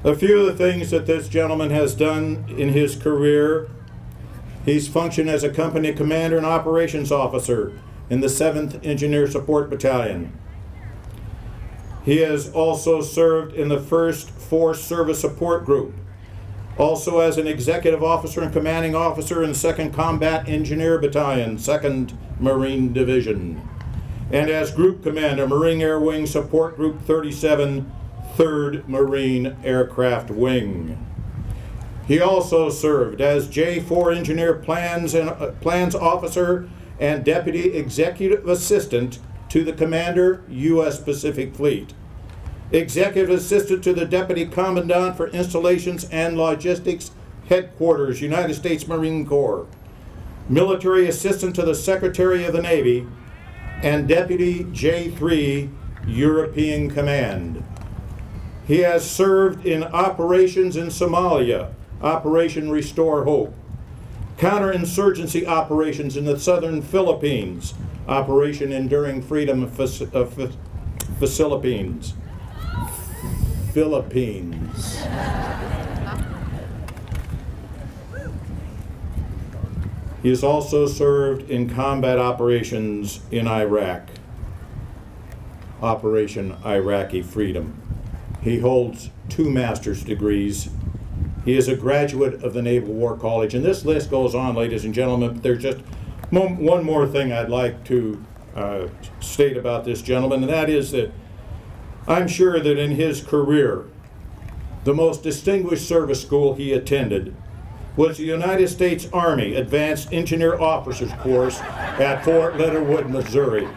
A few of the things that this gentleman has done in his career: he's functioned as a company commander and operations officer in the 7th Engineer Support Battalion. He has also served in the 1st Force Service Support Group, also as an executive officer and commanding officer in 2nd Combat Engineer Battalion, 2nd Marine Division, and as group commander, Marine Air Wing Support Group 37, 3rd Marine Aircraft Wing. He also served as J4 Engineer Plans Officer and Deputy Executive Assistant to the Commander, U.S. Pacific Fleet. Executive Assistant to the Deputy Commandant for Installations and Logistics, Headquarters, United States Marine Corps. Military Assistant to the Secretary of the Navy, and Deputy J3, European Command. He has served in operations in Somalia, Operation Restore Hope, counterinsurgency operations in the southern Philippines, Operation Enduring Freedom of Philippines. He has also served in combat operations in Iraq, Operation Iraqi Freedom. He holds 2 master's degrees. He is a graduate of the Naval War College, and this list goes on, ladies and gentlemen, but there's just one more thing I'd like to state about this gentleman, and that is that I'm sure that in his career, the most distinguished service school he attended was the United States Army Advanced Engineer Officers Course at Fort Leonard Wood, Missouri.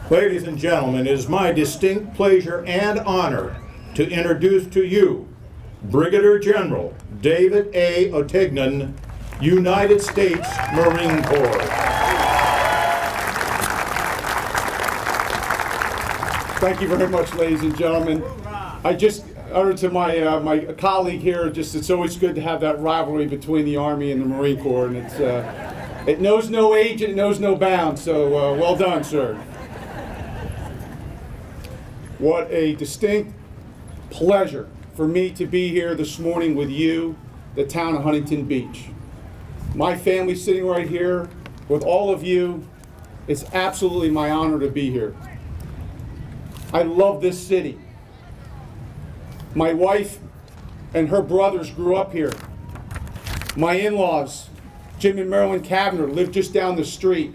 Ladies and gentlemen, it is my distinct pleasure and honor to introduce to you Brigadier General David A. Otignon, United States Marine Corps. Thank you very much, ladies and gentlemen. I just uttered to my colleague here, it's always good to have that rivalry between the Army and the Marine Corps, and it knows no age and it knows no bounds, so well done, sir. What a distinct pleasure for me to be here this morning with you, the town of Huntington Beach. My family sitting right here with all of you. It's absolutely my honor to be here. I love this city. My wife and her brothers grew up here. My in-laws, Jim and Marilyn Kavner, live just down the street.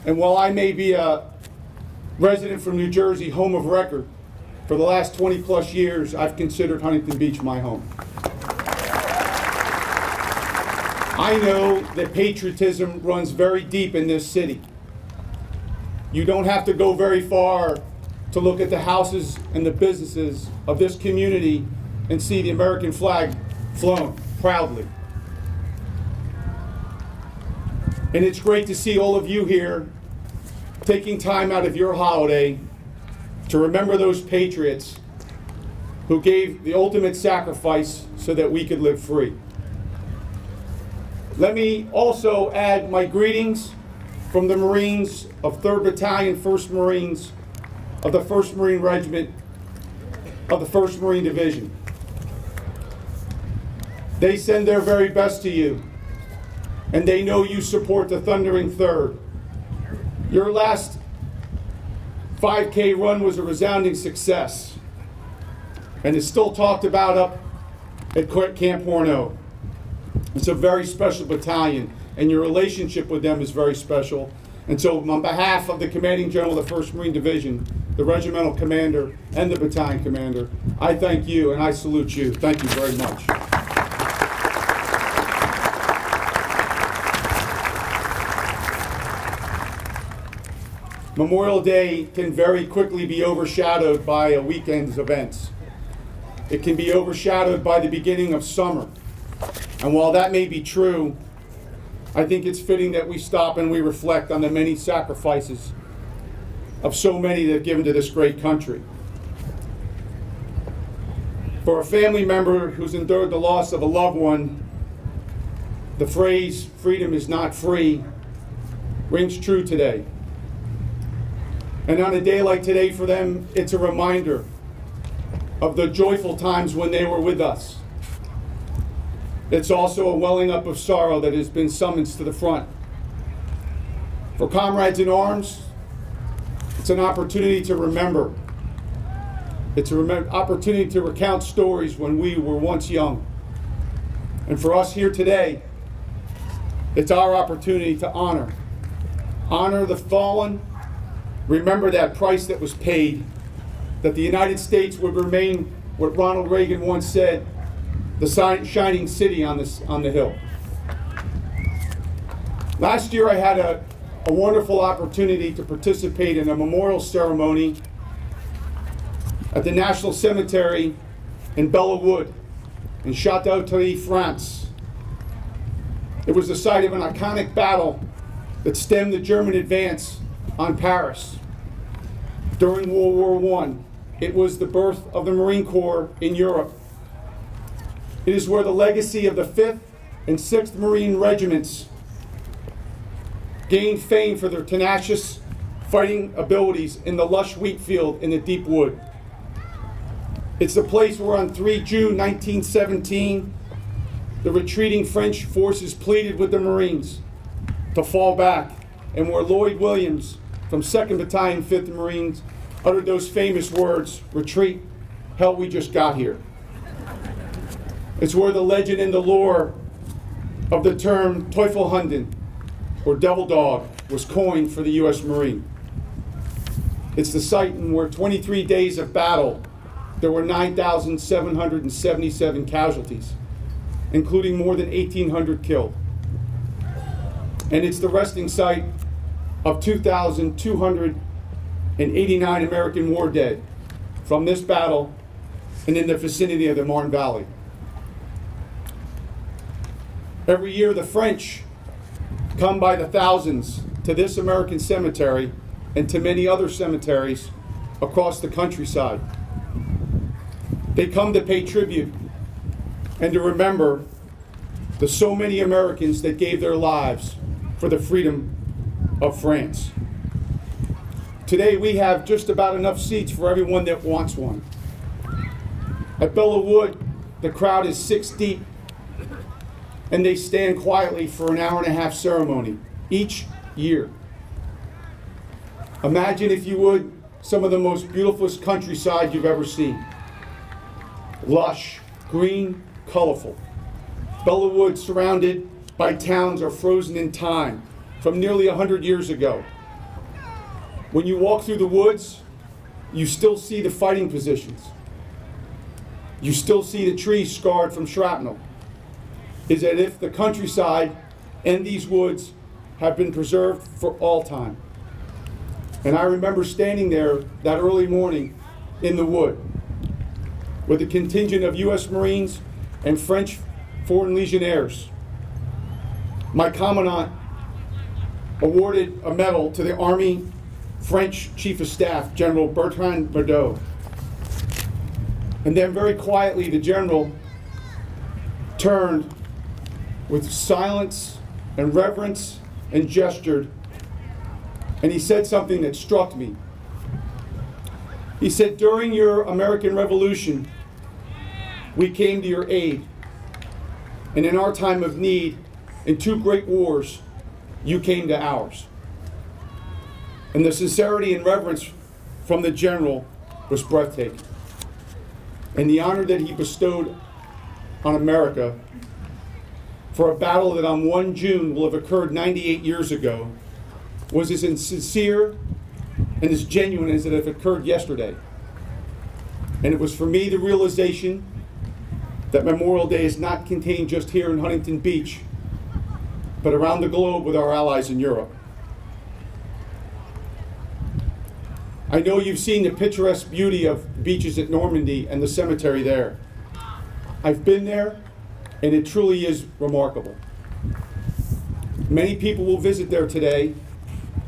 And while I may be a resident from New Jersey, home of record, for the last 20 plus years, I've considered Huntington Beach my home. I know that patriotism runs very deep in this city. You don't have to go very far to look at the houses and the businesses of this community and see the American flag flown proudly. And it's great to see all of you here taking time out of your holiday to remember those patriots who gave the ultimate sacrifice so that we could live free. Let me also add my greetings from the Marines of 3rd Battalion, 1st Marines, of the 1st Marine Regiment, of the 1st Marine Division. They send their very best to you, and they know you support the Thundering Third. Your last 5K run was a resounding success, and it's still talked about up at Camp Horno. It's a very special battalion, and your relationship with them is very special. And so on behalf of the Commanding General of the 1st Marine Division, the Regimental Commander, and the Battalion Commander, I thank you and I salute you. Thank you very much. Memorial Day can very quickly be overshadowed by a weekend's events. It can be overshadowed by the beginning of summer. And while that may be true, I think it's fitting that we stop and we reflect on the many sacrifices of so many that have given to this great country. For a family member who's endured the loss of a loved one, the phrase, "freedom is not free," rings true today. And on a day like today for them, it's a reminder of the joyful times when they were with us. It's also a welling up of sorrow that has been summoned to the front. For comrades in arms, it's an opportunity to remember. It's an opportunity to recount stories when we were once young. And for us here today, it's our opportunity to honor the fallen, remember that price that was paid, that the United States would remain what Ronald Reagan once said, the shining city on the hill. Last year I had a wonderful opportunity to participate in a memorial ceremony at the National Cemetery in Bellwood in Château-Thierry, France. It was the site of an iconic battle that stemmed the German advance on Paris during World War I. It was the birth of the Marine Corps in Europe. It is where the legacy of the 5th and 6th Marine Regiments gained fame for their tenacious fighting abilities in the lush wheat field in the deep wood. It's the place where on 3 June 1917, the retreating French forces pleaded with the Marines to fall back, and where Lloyd Williams from 2nd Battalion, 5th Marines uttered those famous words, "Retreat, hell, we just got here." It's where the legend and the lore of the term Teufelhunden, or devil dog, was coined for the U.S. Marine. It's the site in where 23 days of battle, there were 9,777 casualties, including more than 1,800 killed. And it's the resting site of 2,289 American war dead from this battle and in the vicinity of the Marne Valley. Every year the French come by the thousands to this American cemetery and to many other cemeteries across the countryside. They come to pay tribute and to remember the so many Americans that gave their lives for the freedom of France. Today we have just about enough seats for everyone that wants one. At Bellwood, the crowd is 6 deep, and they stand quietly for an hour-and-a-half ceremony each year. Imagine, if you would, some of the most beautiful countryside you've ever seen. Lush, green, colorful. Bellwood surrounded by towns are frozen in time from nearly 100 years ago. When you walk through the woods, you still see the fighting positions. You still see the trees scarred from shrapnel. It's as if the countryside and these woods have been preserved for all time. And I remember standing there that early morning in the wood with a contingent of U.S. Marines and French Foreign Legionnaires. My commandant awarded a medal to the Army French Chief of Staff, General Bertrand Bordeaux. And then very quietly the general turned with silence and reverence and gestured, and he said something that struck me. He said, "During your American Revolution, we came to your aid. And in our time of need, in 2 great wars, you came to ours." And the sincerity and reverence from the general was breathtaking. And the honor that he bestowed on America for a battle that on 1 June will have occurred 98 years ago was as sincere and as genuine as it had occurred yesterday. And it was for me the realization that Memorial Day is not contained just here in Huntington Beach, but around the globe with our allies in Europe. I know you've seen the picturesque beauty of the beaches at Normandy and the cemetery there. I've been there, and it truly is remarkable. Many people will visit there today,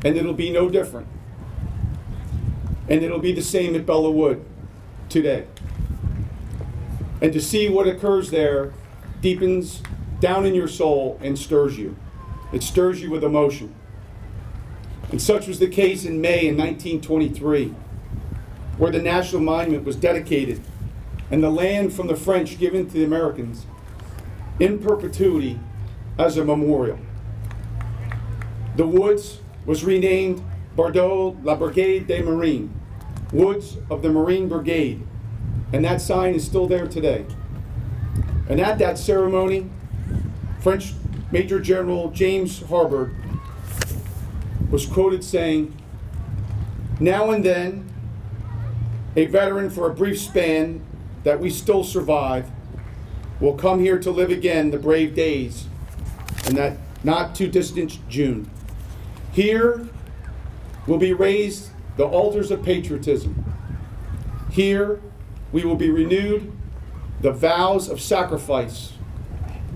and it'll be no different. And it'll be the same at Bellwood today. And to see what occurs there deepens down in your soul and stirs you. It stirs you with emotion. And such was the case in May in 1923, where the National Monument was dedicated and the land from the French given to the Americans in perpetuity as a memorial. The woods was renamed Bordeaux La Brigade des Marines, Woods of the Marine Brigade, and that sign is still there today. And at that ceremony, French Major General James Harbord was quoted saying, "Now and then, a veteran for a brief span that we still survive will come here to live again the brave days in that not too distant June. Here will be raised the altars of patriotism. Here we will be renewed the vows of sacrifice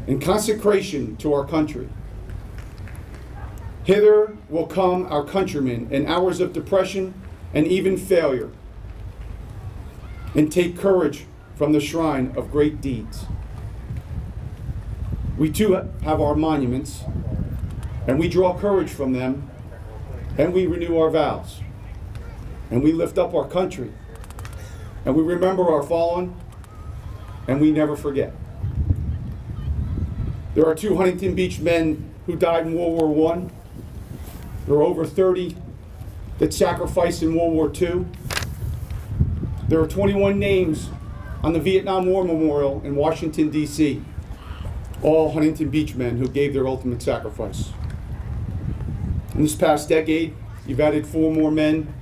and consecration to our country. Hither will come our countrymen in hours of depression and even failure, and take courage from the shrine of great deeds. We too have our monuments, and we draw courage from them, and we renew our vows, and we lift up our country, and we remember our fallen, and we never forget." There are 2 Huntington Beach men who died in World War I. There are over 30 that sacrificed in World War II. There are 21 names on the Vietnam War Memorial in Washington, D.C., all Huntington Beach men who gave their ultimate sacrifice. In this past decade, you've added 4 more men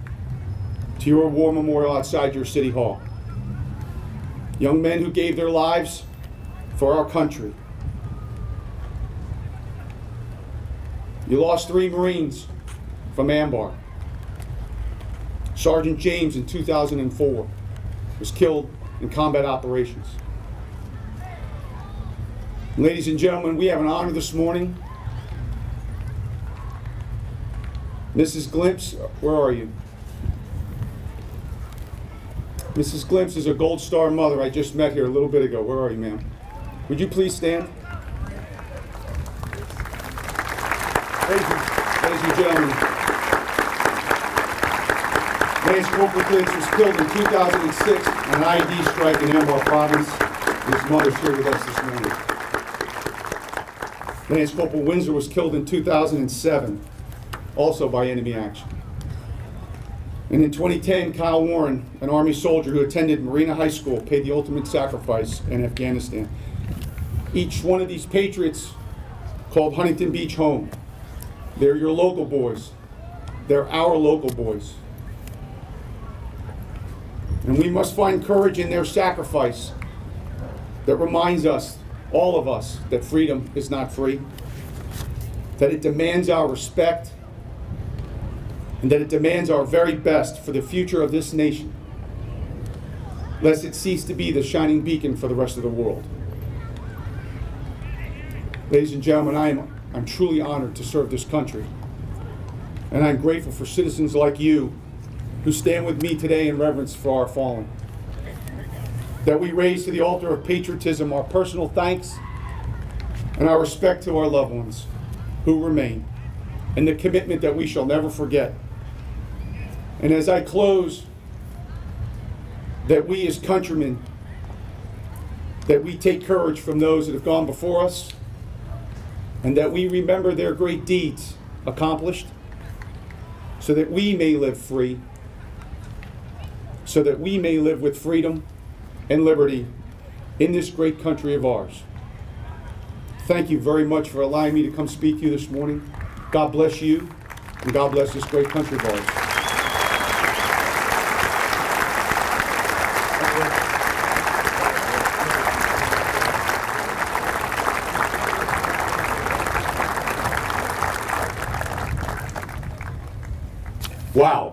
to your war memorial outside your city hall. Young men who gave their lives for our country. You lost 3 Marines from Ambar. Sergeant James in 2004 was killed in combat operations. Ladies and gentlemen, we have an honor this morning. Mrs. Glimpse, where are you? Mrs. Glimpse is a Gold Star mother I just met here a little bit ago. Where are you, ma'am? Would you please stand? Ladies and gentlemen, Lance Corporal Glimpse was killed in 2006 on an IED strike in Ambar Province. His mother's here with us this morning. Lance Corporal Windsor was killed in 2007, also by enemy action. And in 2010, Kyle Warren, an Army soldier who attended Marina High School, paid the ultimate sacrifice in Afghanistan. Each one of these patriots called Huntington Beach home. They're your local boys. They're our local boys. And we must find courage in their sacrifice that reminds us, all of us, that freedom is not free, that it demands our respect, and that it demands our very best for the future of this nation, lest it cease to be the shining beacon for the rest of the world. Ladies and gentlemen, I'm truly honored to serve this country, and I'm grateful for citizens like you who stand with me today in reverence for our fallen, that we raise to the altar of patriotism our personal thanks and our respect to our loved ones who remain, and the commitment that we shall never forget. And as I close, that we as countrymen, that we take courage from those that have gone before us, and that we remember their great deeds accomplished, so that we may live free, so that we may live with freedom and liberty in this great country of ours. Thank you very much for allowing me to come speak to you this morning. God bless you, and God bless this great country of ours. Wow.